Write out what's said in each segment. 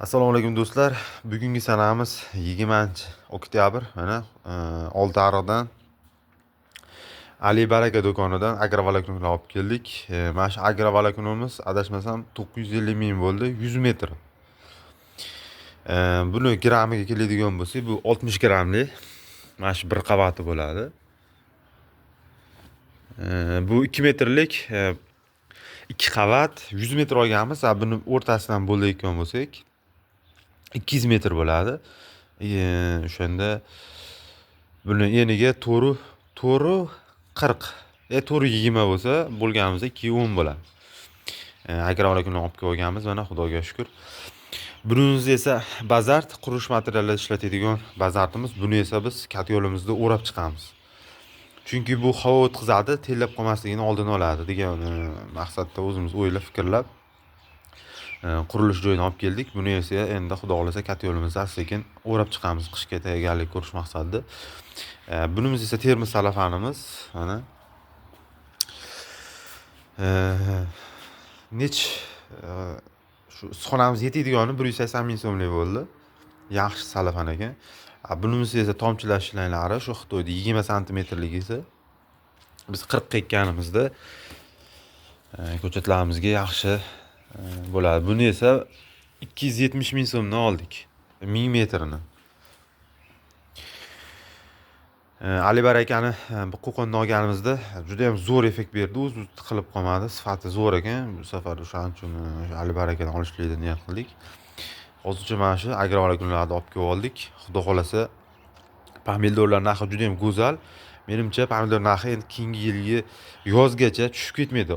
Assalomu alaykum do'stlar. Bugungi sanamiz 20-oktyabr. Mana Oltiariqdan Ali Baraka do'konidan agrovoloknoni olib keldik. Mana shu agrovoloknimiz adashmasam 950 ming bo'ldi, 100 metr. Buni grammiga keladigan bo'lsak, bu 60 grammlik. Mana shu bir qavati bo'ladi. Bu 2 metrlik 2 qavat 100 metr olganmiz. Buni o'rtasidan bo'layotgan bo'lsak 200 metr bo'ladi. O'shanda buni eniga to'ri 40 20 bo'lsa, bo'lganimizda 210 bo'ladi. Agrovoloknoni olib kelganmiz, mana Xudoga shukr. Bunimiz esa bazalt, qurilish materiallari ishlatadigan bazaltimiz. Buni esa biz katyolimizda o'rab chiqamiz. Chunki bu havo o'tkazadi, tellab qolmasligini oldini oladi degan maqsadda o'zimiz o'ylab, fikrlab qurilish joyidan olib keldik. Buni esa endi Xudo xolasa katyolimizda sekin o'rab chiqamiz qishga tayyorgarlik ko'rish maqsadida. Bunimiz esa termos salafanimiz. Mana shu issiqxonamiz yetadigan 180 ming so'mlik bo'ldi. Yaxshi salafan ekan. Bunimiz esa tomchilash ishlari shu Xitoyda 20 santimetrlik esa biz 40 ga ekkanimizda ko'chatlarimizga yaxshi bo'ladi. Buni esa 270 ming so'mdan oldik. 1000 metrini. Ali Barakani bu qo'qondan olganimizda juda ham zo'r effekt berdi. O'z tiqilib qolmadi. Sifati zo'r ekan. Bu safar o'shaning uchun Ali Barakadan olishlikni niyat qildik. Hozircha mana shu agrovoloknlarni olib kelib oldik. Xudo xolasa pomidorlar narxi juda ham go'zal. Menimcha pomidor narxi endi keyingi yilgi yozgacha tushib ketmaydi.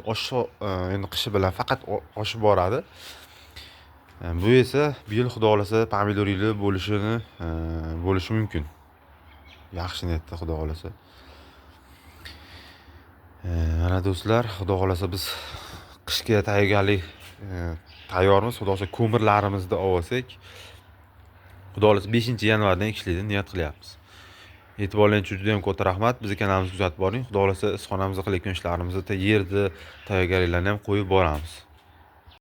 Endi qishi bilan faqat oshib boradi. Bu esa bu yil Xudo xolasa pomidor yili bo'lishi mumkin. Yaxshi niyatda Xudo xolasa. Mana do'stlar, Xudo xolasa biz qishga tayyorgarlik tayyormiz. Xudo xolasa ko'mirlarimizni olsak, Xudo xolasa 5-yanvardan ekishlikni niyat qilyapmiz. E'tiborlaringiz uchun juda ham katta rahmat. Bizning kanalimizga kuzatib boring. Xudo xolasa issiqxonamizda qilayotgan ishlarimizni yerda tayyorgarliklarni ham qo'yib boramiz.